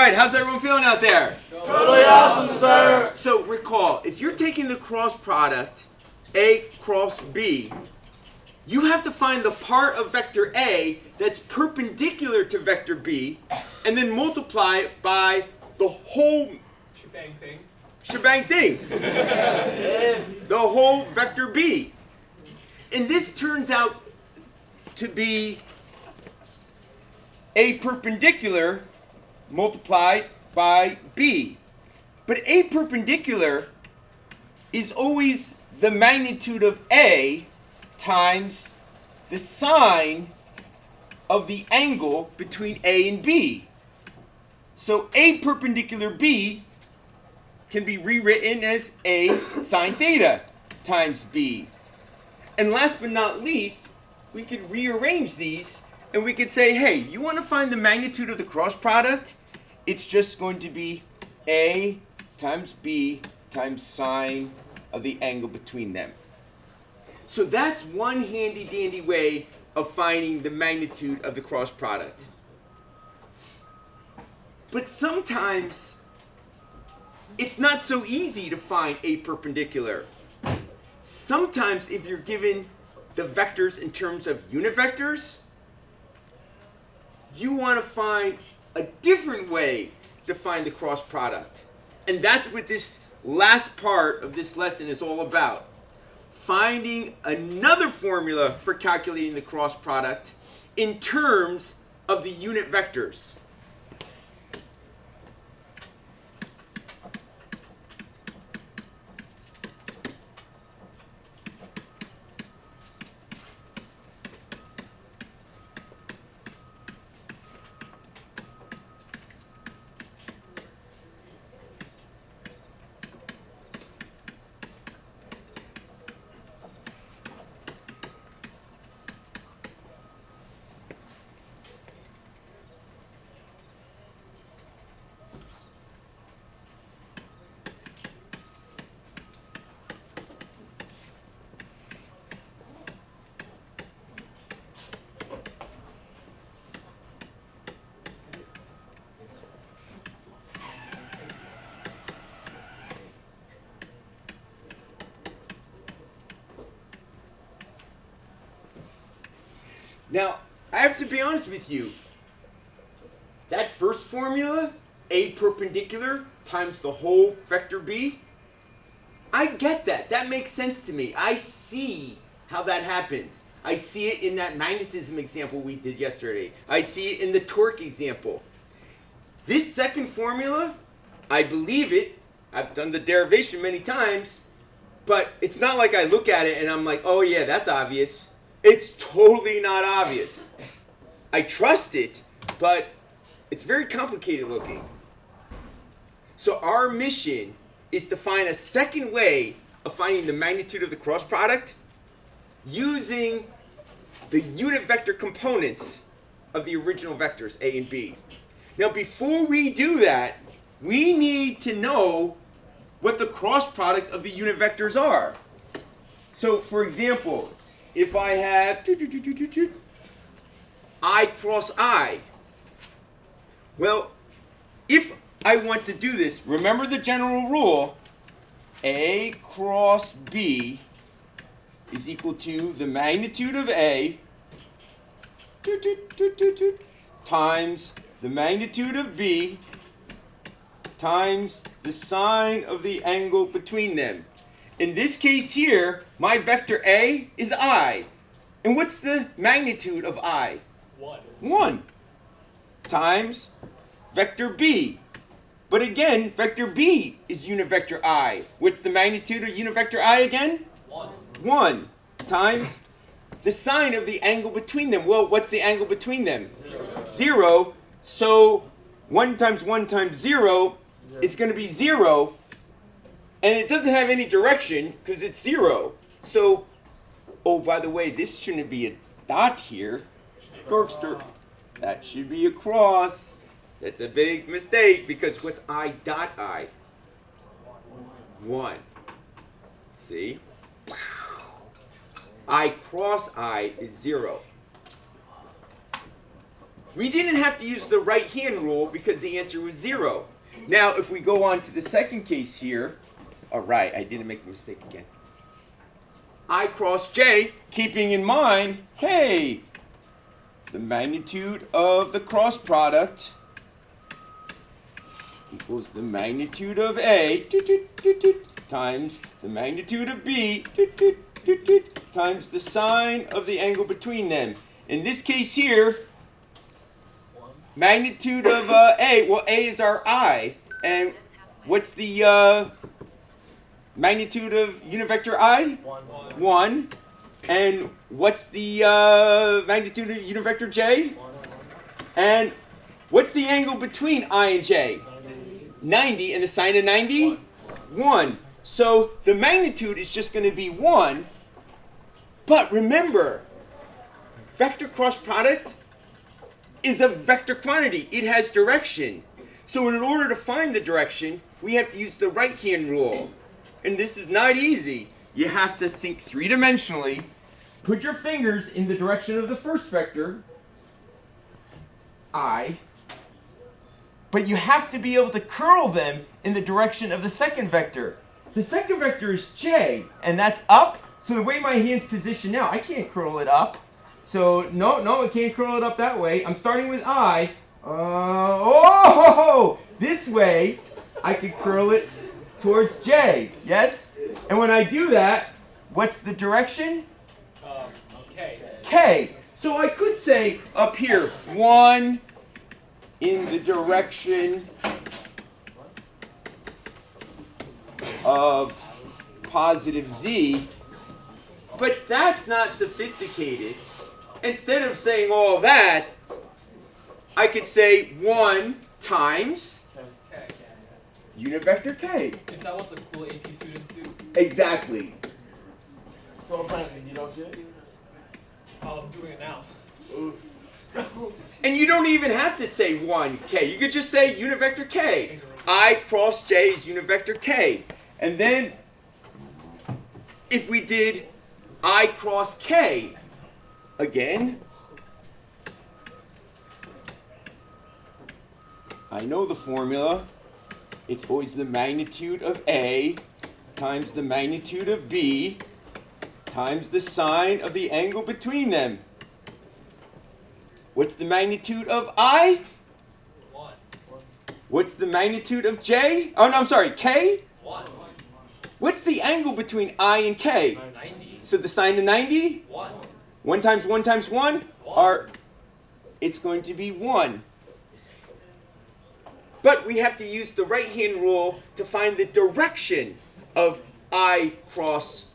All right, how's everyone feeling out there? Totally awesome, sir. So recall, if you're taking the cross product, A cross B, you have to find the part of vector A that's perpendicular to vector B, and then multiply it by the whole shebang thing. The whole vector B. And this turns out to be A perpendicular multiplied by B. But A perpendicular is always the magnitude of A times the sine of the angle between A and B. So A perpendicular B can be rewritten as A sine theta times B. And last but not least, we could rearrange these and we could say, hey, you want to find the magnitude of the cross product? It's just going to be A times B times sine of the angle between them. So that's one handy dandy way of finding the magnitude of the cross product. But sometimes it's not so easy to find A perpendicular. Sometimes if you're given the vectors in terms of unit vectors, you want to find a different way to find the cross product. And that's what this last part of this lesson is all about. Finding another formula for calculating the cross product in terms of the unit vectors. Now, I have to be honest with you. That first formula, A perpendicular times the whole vector B, I get that. That makes sense to me. I see how that happens. I see it in that magnetism example we did yesterday. I see it in the torque example. This second formula, I believe it. I've done the derivation many times, but it's not like I look at it and I'm like, oh yeah, that's obvious. It's totally not obvious. I trust it, but it's very complicated looking. So our mission is to find a second way of finding the magnitude of the cross product using the unit vector components of the original vectors, A and B. Now before we do that, we need to know what the cross product of the unit vectors are. So for example, if I have I cross I, well, if I want to do this, remember the general rule, A cross B is equal to the magnitude of A times the magnitude of B times the sine of the angle between them. In this case here, my vector A is I. And what's the magnitude of I? 1. 1 times vector B. But again, vector B is unit vector I. What's the magnitude of unit vector I again? 1. 1 times the sine of the angle between them. Well, what's the angle between them? 0. So 1 times 1 times 0, it's going to be 0. And it doesn't have any direction because it's 0. So, oh, by the way, this shouldn't be a dot here. Bergster, that should be a cross. That's a big mistake because what's I dot I? 1. See? I cross I is 0. we didn't have to use the right-hand rule because the answer was 0. Now, if we go on to the second case here, all right, I didn't make the mistake again. I cross J, keeping in mind, hey, the magnitude of the cross product equals the magnitude of A times the magnitude of B times the sine of the angle between them. In this case here, magnitude of A, well, A is our I, and what's the magnitude of unit vector I? 1. And what's the magnitude of unit vector J? And what's the angle between I and J? 90, and the sine of 90? 1. So the magnitude is just going to be 1. But remember, vector cross product is a vector quantity. It has direction. So in order to find the direction, we have to use the right-hand rule. And this is not easy. You have to think three-dimensionally. Put your fingers in the direction of the first vector, I. But you have to be able to curl them in the direction of the second vector. The second vector is J, and that's up. So the way my hand's positioned now, I can't curl it up. So no, I can't curl it up that way. I'm starting with I. This way, I can curl it towards J. Yes? And when I do that, what's the direction? K. K. So I could say up here, 1 in the direction of positive Z, but that's not sophisticated. Instead of saying all that, I could say 1 times K. unit vector K. Is that what the cool AP students do? Exactly. So apparently you don't do it? Oh, I'm doing it now. And you don't even have to say 1K. You could just say unit vector K. I cross J is unit vector K. And then if we did I cross K again, I know the formula. It's always the magnitude of A times the magnitude of B times the sine of the angle between them. What's the magnitude of I? 1. What's the magnitude of J? Oh, no, I'm sorry, K? 1. What's the angle between I and K? 90. So the sine of 90? 1. 1 times 1 times 1? It's going to be 1. But we have to use the right-hand rule to find the direction of I cross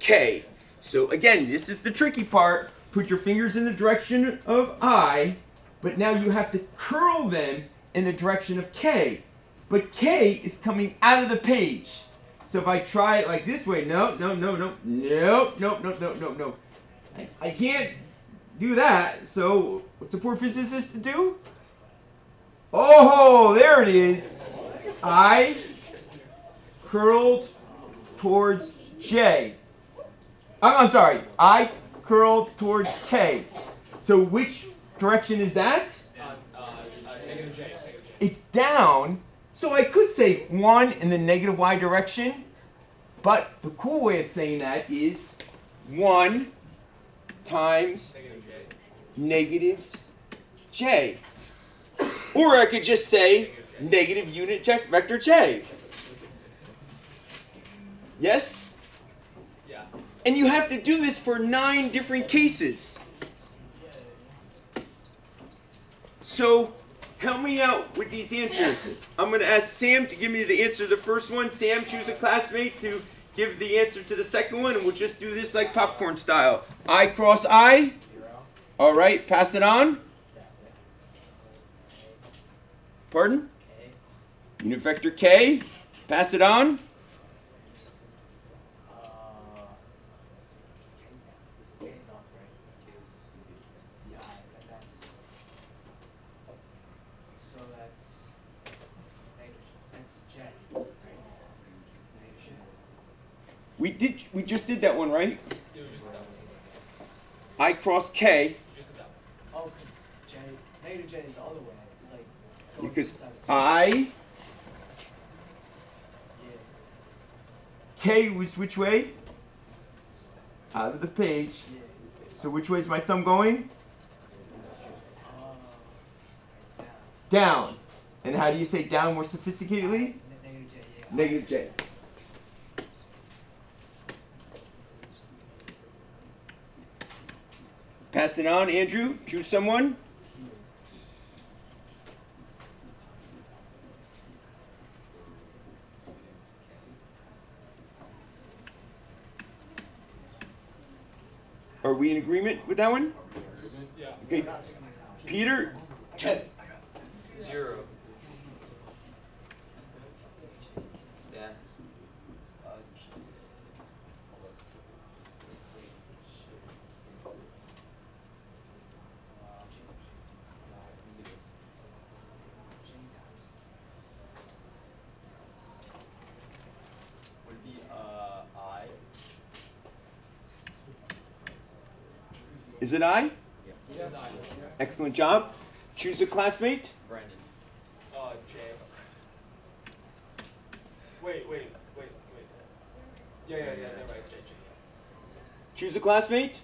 K. So again, this is the tricky part. Put your fingers in the direction of I, but now you have to curl them in the direction of K. But K is coming out of the page. So if I try it like this way, no. I can't do that. So what's the poor physicist to do? Oh, there it is. I curled towards J. I'm sorry. I curled towards K. So which direction is that? Negative J. It's down. So I could say 1 in the negative y direction. But the cool way of saying that is 1 times Negative J. negative J. Or I could just say negative unit vector J. Yes? Yeah. And you have to do this for 9 different cases. So help me out with these answers. I'm going to ask Sam to give me the answer to the first one. Sam, choose a classmate to give the answer to the second one, and we'll just do this like popcorn style. I cross I. All right, pass it on. Pardon? Unit vector K. Pass it on. We just did that one, right? Yeah, we just did that one. I cross K. We just did that one. Oh, because J. because I, K was which way? Out of the page. So which way is my thumb going? Down. And how do you say down more sophisticatedly? Negative J. Pass it on, Andrew. Choose someone. Are we in agreement with that one? Yeah. Okay. Peter? 10. 0. Stan. Would be I. Is it I? Yes, I. Excellent job. Choose a classmate. Brandon. J. Wait. Yeah, that's right, it's J. Choose a classmate.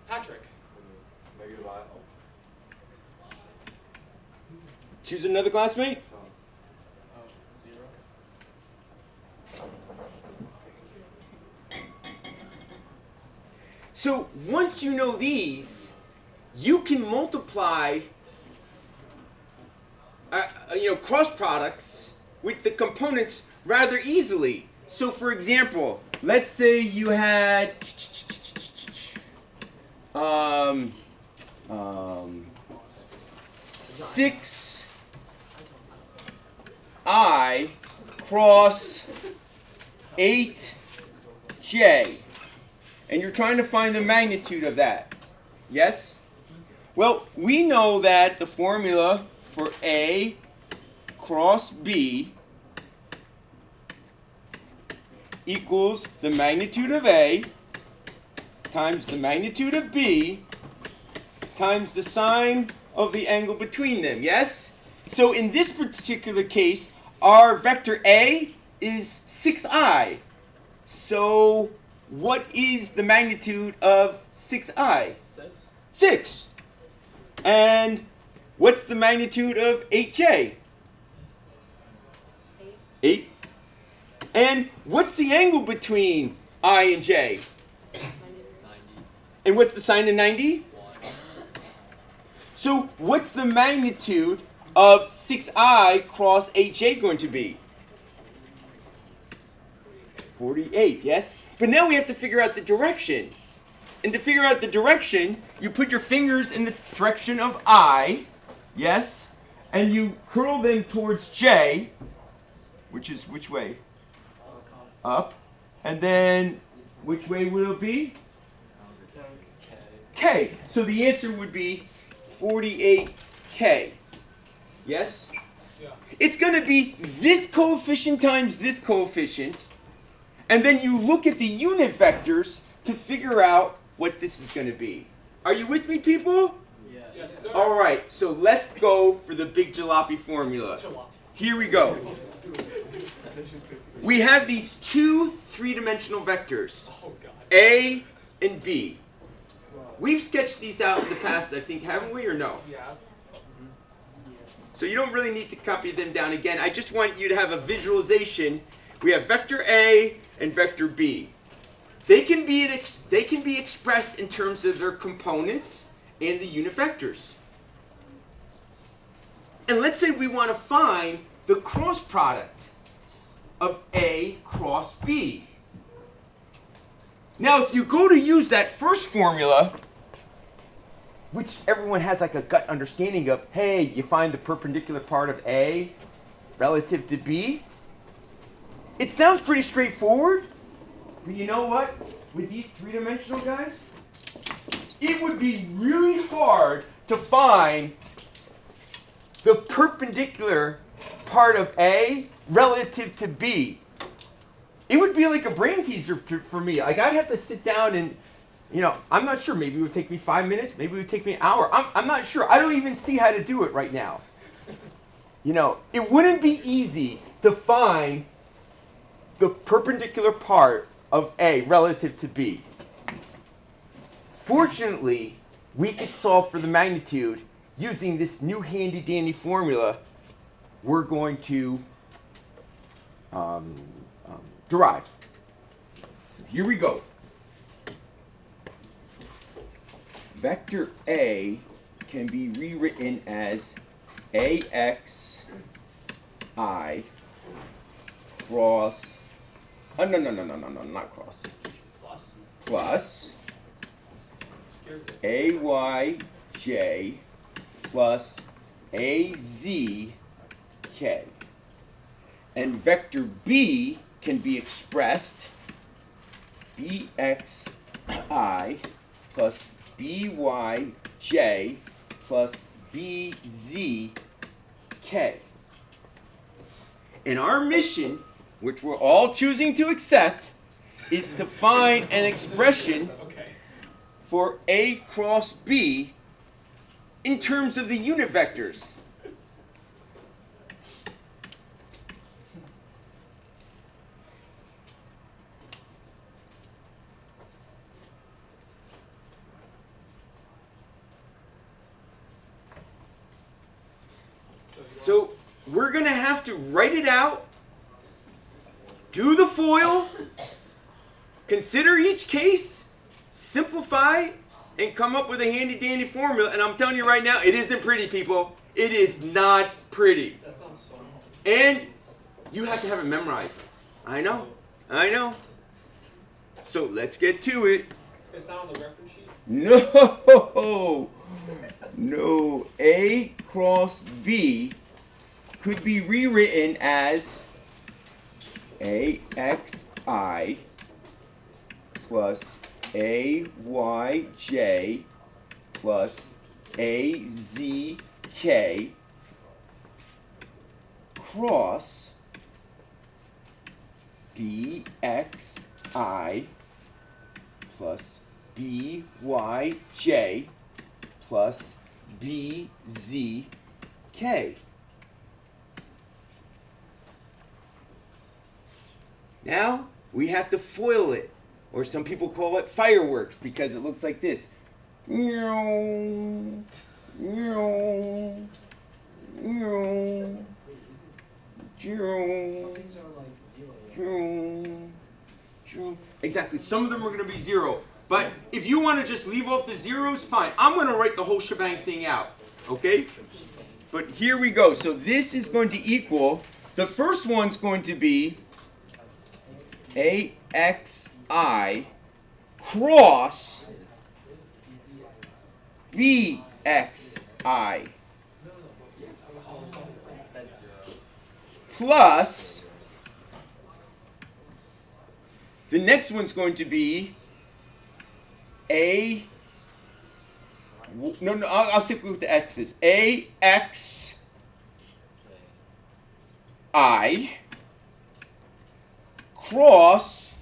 Patrick. Negative I. Choose another classmate. 0. So once you know these, you can multiply, cross products with the components rather easily. So for example, let's say you had 6I cross 8J. And you're trying to find the magnitude of that. Yes? Well, we know that the formula for A cross B equals the magnitude of A times the magnitude of B times the sine of the angle between them. Yes? So in this particular case, our vector A is 6I. So what is the magnitude of 6I? 6. 6. And what's the magnitude of 8J? 8. And what's the angle between I and J? 90. And what's the sine of 90? 1. So what's the magnitude of 6I cross 8J going to be? 48, yes? But now we have to figure out the direction. And to figure out the direction, you put your fingers in the direction of I, yes? And you curl them towards J, which is which way? Up. And then which way will it be? K. So the answer would be 48K. Yes? Yeah. It's going to be this coefficient times this coefficient. And then you look at the unit vectors to figure out what this is going to be. Are you with me, people? Yes, sir. All right, so let's go for the big jalopy formula. Here we go. We have these two three-dimensional vectors, Oh, God. A and B. We've sketched these out in the past, I think, haven't we, or no? Yeah. So you don't really need to copy them down again. I just want you to have a visualization. We have vector A and vector B. They can be expressed in terms of their components and the unit vectors. And let's say we want to find the cross product of A cross B. Now, if you go to use that first formula, which everyone has like a gut understanding of, hey, you find the perpendicular part of A relative to B. It sounds pretty straightforward, but you know what? With these three-dimensional guys, it would be really hard to find the perpendicular part of A relative to B. It would be like a brain teaser for me. Like I'd have to sit down and You know, I'm not sure. Maybe it would take me 5 minutes. Maybe it would take me an hour. I'm not sure. I don't even see how to do it right now. You know, it wouldn't be easy to find the perpendicular part of A relative to B. Fortunately, we could solve for the magnitude using this new handy-dandy formula we're going to derive. So here we go. Vector A can be rewritten as AXI cross, no, not cross, plus AYJ plus AZK. And vector B can be expressed BXI plus BYJ plus BZK. And our mission, which we're all choosing to accept, is to find an expression for A cross B in terms of the unit vectors. So we're going to have to write it out, do the FOIL, consider each case, simplify, and come up with a handy-dandy formula. And I'm telling you right now, it isn't pretty, people. It is not pretty. That sounds fun. And you have to have it memorized. I know. So let's get to it. It's not on the reference sheet? No. A cross B could be rewritten as AXI plus AYJ plus AZK cross BXI plus BYJ plus BZK. Now we have to foil it, or some people call it fireworks because it looks like this. Some things are like zero. Exactly. Some of them are going to be 0. But if you want to just leave off the zeros, fine. I'm going to write the whole shebang thing out. Okay? But here we go. So this is going to equal, the first one's going to be AXI cross BXI plus, the next one's going to be I'll stick with the X's. AXI cross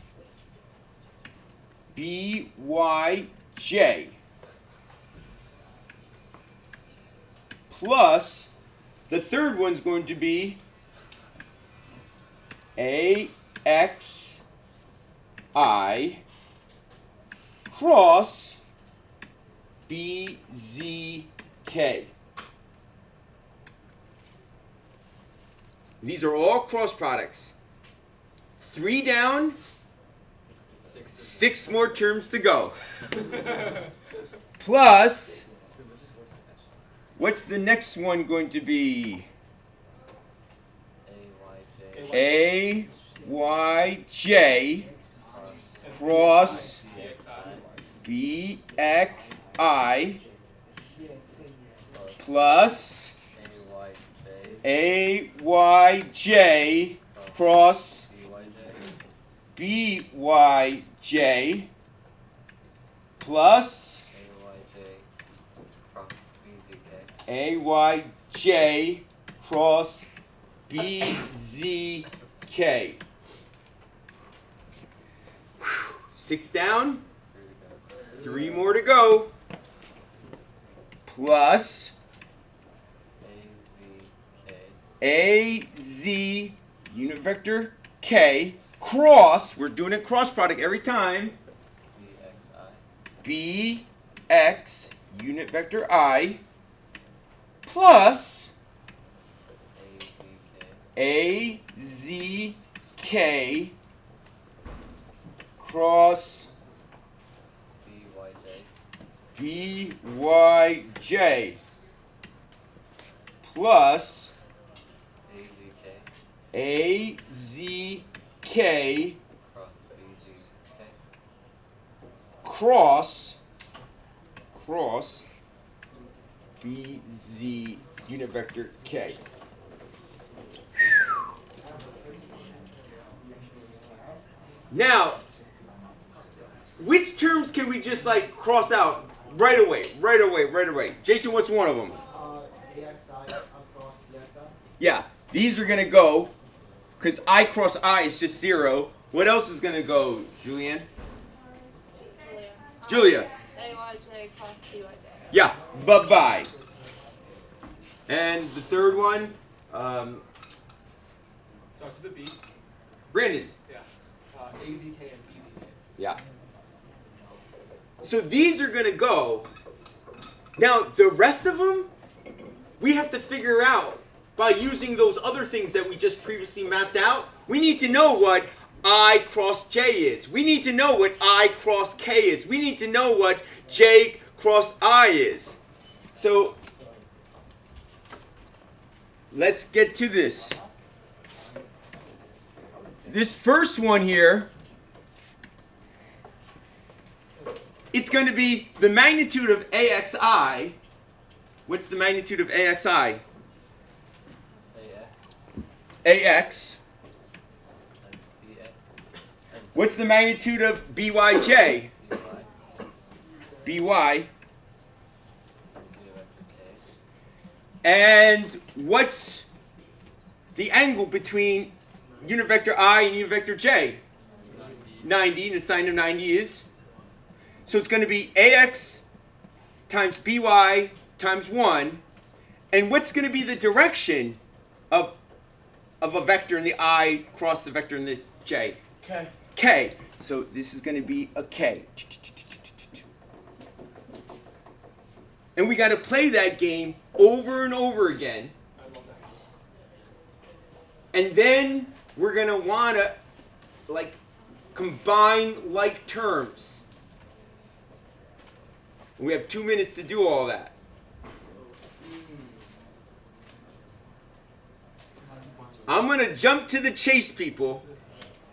BYJ plus, the third one's going to be AXI cross BZK. These are all cross products. 3 down, 6 more terms to go. Plus, what's the next one going to be? AYJ cross BXI plus AYJ cross BYJ plus AYJ cross BZK. 6 down, 3 more to go. Plus AZ unit vector K cross, we're doing a cross product every time, BX unit vector I plus AZK cross BYJ plus AZK cross BZ unit vector K. Now, which terms can we just like cross out right away? Jason, what's one of them? AXI across BXI. Yeah, these are gonna go, because I cross I is just 0. What else is gonna go, Julianne? Julia. AYJ cross BYJ. Yeah, bye-bye. And the third one, Starts with a B. Brandon. Yeah. AZK and BZK. Yeah. So these are gonna go. Now the rest of them, we have to figure out by using those other things that we just previously mapped out. We need to know what I cross J is. We need to know what I cross K is. We need to know what J cross I is. So let's get to this. This first one here, it's going to be the magnitude of AXI. What's the magnitude of AXI? AX. What's the magnitude of BYJ? BY. And what's the angle between unit vector I and unit vector J? 90, and the sine of 90 is? So it's going to be AX times BY times 1. And what's going to be the direction of a vector in the I cross the vector in the J? Okay. K. So this is going to be a K. And we got to play that game over and over again. I love that. And then we're going to want to like combine like terms. We have 2 minutes to do all that. I'm going to jump to the chase, people.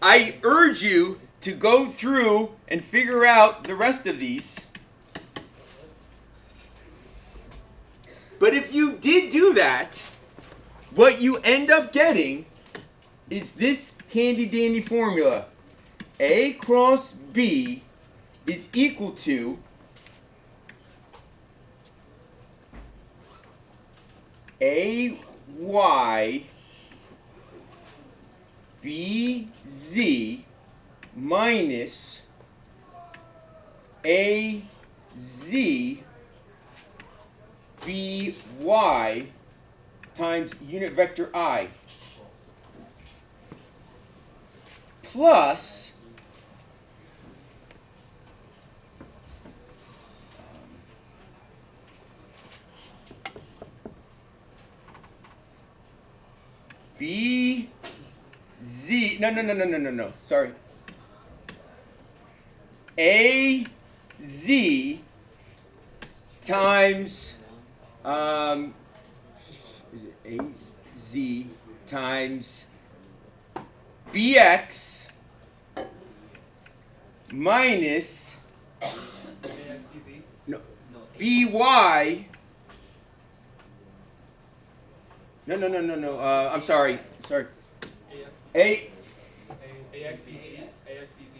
I urge you to go through and figure out the rest of these. But if you did do that, what you end up getting is this handy dandy formula. A cross B is equal to AY BZ minus AZ BY times unit vector I plus BZ, no, sorry. AZ times, AZ times BX minus, AXBZ. no, BY, no, I'm sorry, A, AXBZ. AXBZ.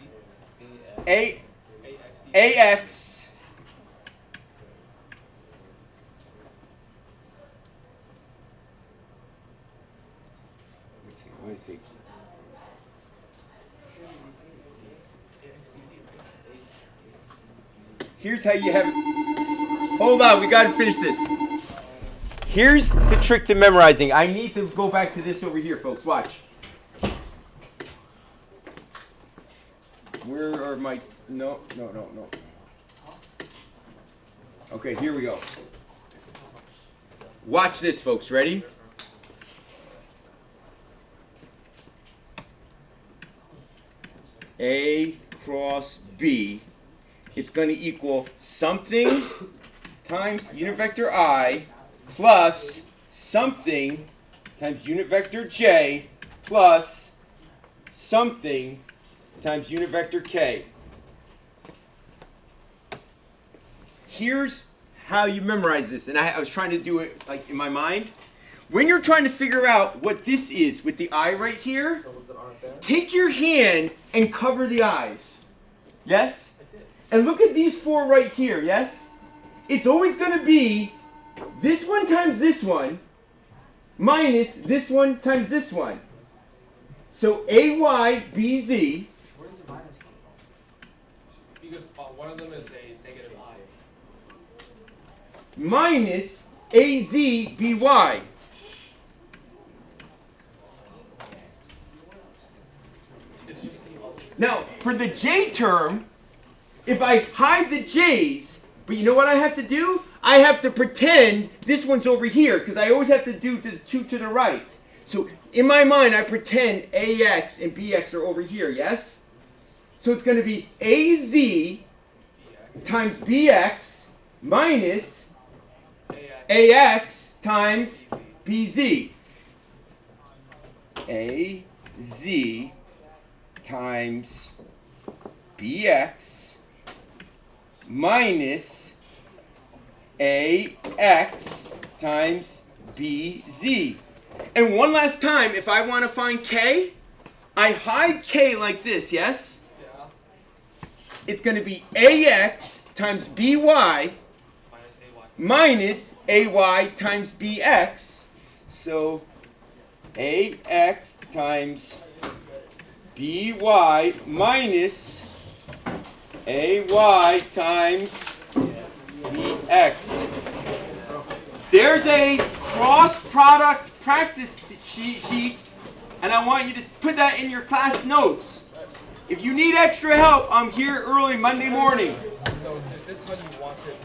A, AXBZ. AX, let me see. Here's how you have it. Hold on, we gotta finish this. Here's the trick to memorizing. I need to go back to this over here, folks. Watch. Where are my... No. Okay, here we go. Watch this, folks. Ready? A cross B. It's going to equal something times unit vector I plus something times unit vector J plus something times unit vector K. Here's how you memorize this, and I was trying to do it like in my mind. When you're trying to figure out what this is with the I right here, So what's the R up there? take your hand and cover the eyes. Yes? And look at these four right here, yes? It's always going to be this one times this one minus this one times this one. So AY, BZ, Where does the minus come from? Because one of them is a negative I. minus AZ, BY. It's just the Now, for the J term, if I hide the J's, but you know what I have to do? I have to pretend this one's over here, because I always have to do the two to the right. So in my mind, I pretend AX and BX are over here, yes? So it's going to be AZ times BX minus AX times BZ. AZ times BX minus AX times BZ. And one last time, if I want to find K, I hide K like this, yes? Yeah. It's going to be AX times BY Minus AY. minus AY times BX. So AX times BY minus AY times BX. There's a cross product practice sheet, and I want you to put that in your class notes. If you need extra help, I'm here early Monday morning. So is this how you want it